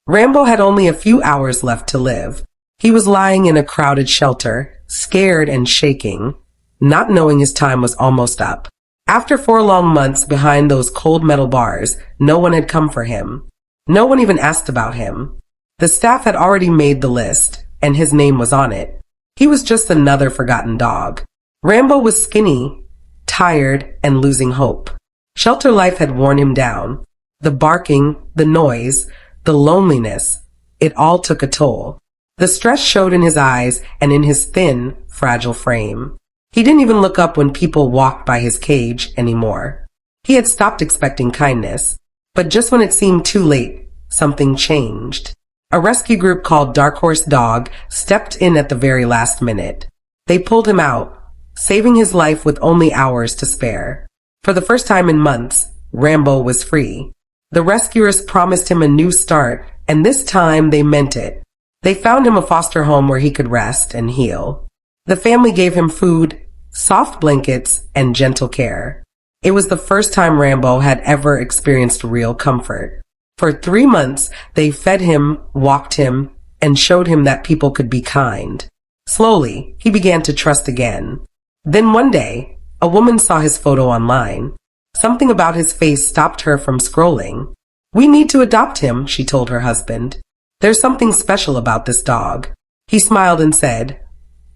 Rambo had only a few hours left to live. He was lying in a crowded shelter, scared and shaking, not knowing his time was almost up. After 4 long months behind those cold metal bars, no one had come for him. No one even asked about him. The staff had already made the list, and his name was on it. He was just another forgotten dog. Rambo was skinny, tired, and losing hope. Shelter life had worn him down. The barking, the noise, the loneliness, it all took a toll. The stress showed in his eyes and in his thin, fragile frame. He didn't even look up when people walked by his cage anymore. He had stopped expecting kindness. But just when it seemed too late, something changed. A rescue group called Dark Horse Dog stepped in at the very last minute. They pulled him out, saving his life with only hours to spare. For the first time in months, Rambo was free. The rescuers promised him a new start, and this time they meant it. They found him a foster home where he could rest and heal. The family gave him food, soft blankets, and gentle care. It was the first time Rambo had ever experienced real comfort. For 3 months, they fed him, walked him, and showed him that people could be kind. Slowly, he began to trust again. Then one day, a woman saw his photo online. Something about his face stopped her from scrolling. "We need to adopt him," she told her husband. "There's something special about this dog." He smiled and said,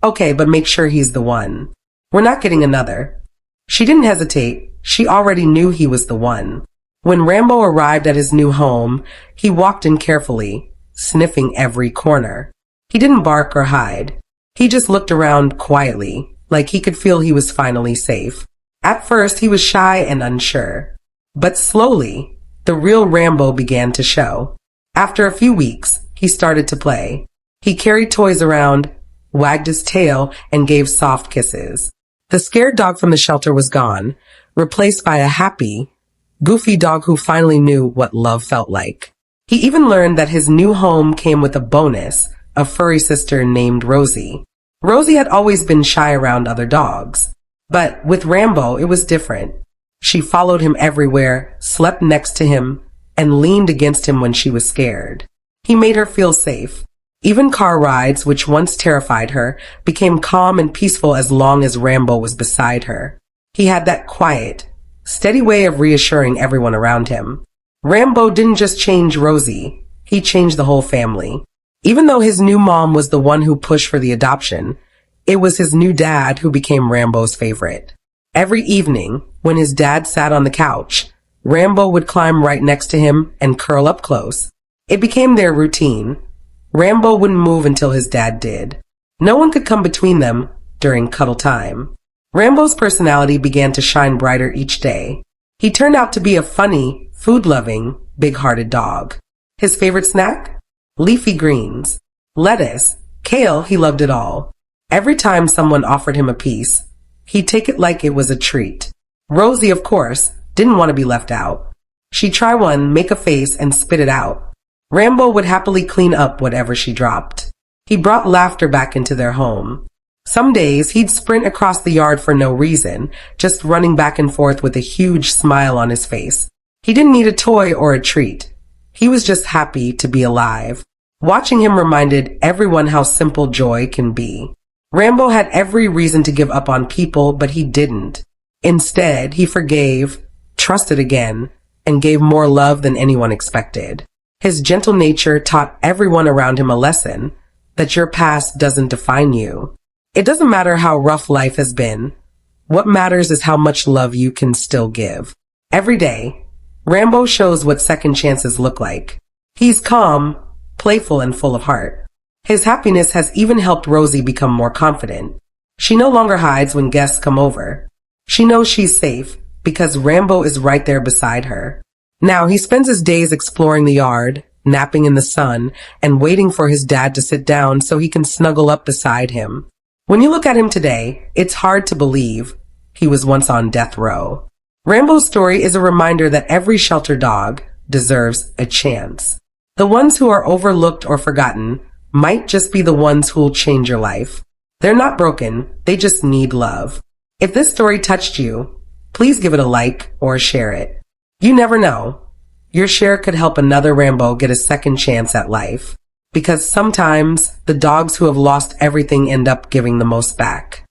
"Okay, but make sure he's the one. We're not getting another." She didn't hesitate. She already knew he was the one. When Rambo arrived at his new home, he walked in carefully, sniffing every corner. He didn't bark or hide. He just looked around quietly, like he could feel he was finally safe. At first, he was shy and unsure. But slowly, the real Rambo began to show. After a few weeks, he started to play. He carried toys around, wagged his tail, and gave soft kisses. The scared dog from the shelter was gone, replaced by a happy, goofy dog who finally knew what love felt like. He even learned that his new home came with a bonus, a furry sister named Rosie. Rosie had always been shy around other dogs. But with Rambo, it was different. She followed him everywhere, slept next to him, and leaned against him when she was scared. He made her feel safe. Even car rides, which once terrified her, became calm and peaceful as long as Rambo was beside her. He had that quiet, steady way of reassuring everyone around him. Rambo didn't just change Rosie, he changed the whole family. Even though his new mom was the one who pushed for the adoption, it was his new dad who became Rambo's favorite. Every evening, when his dad sat on the couch, Rambo would climb right next to him and curl up close. It became their routine. Rambo wouldn't move until his dad did. No one could come between them during cuddle time. Rambo's personality began to shine brighter each day. He turned out to be a funny, food-loving, big-hearted dog. His favorite snack? Leafy greens. Lettuce. Kale, he loved it all. Every time someone offered him a piece, he'd take it like it was a treat. Rosie, of course, didn't want to be left out. She'd try one, make a face, and spit it out. Rambo would happily clean up whatever she dropped. He brought laughter back into their home. Some days, he'd sprint across the yard for no reason, just running back and forth with a huge smile on his face. He didn't need a toy or a treat. He was just happy to be alive. Watching him reminded everyone how simple joy can be. Rambo had every reason to give up on people, but he didn't. Instead, he forgave, trusted again, and gave more love than anyone expected. His gentle nature taught everyone around him a lesson, that your past doesn't define you. It doesn't matter how rough life has been. What matters is how much love you can still give. Every day, Rambo shows what second chances look like. He's calm, playful, and full of heart. His happiness has even helped Rosie become more confident. She no longer hides when guests come over. She knows she's safe because Rambo is right there beside her. Now he spends his days exploring the yard, napping in the sun, and waiting for his dad to sit down so he can snuggle up beside him. When you look at him today, it's hard to believe he was once on death row. Rambo's story is a reminder that every shelter dog deserves a chance. The ones who are overlooked or forgotten might just be the ones who'll change your life. They're not broken, they just need love. If this story touched you, please give it a like or share it. You never know. Your share could help another Rambo get a second chance at life. Because sometimes the dogs who have lost everything end up giving the most back.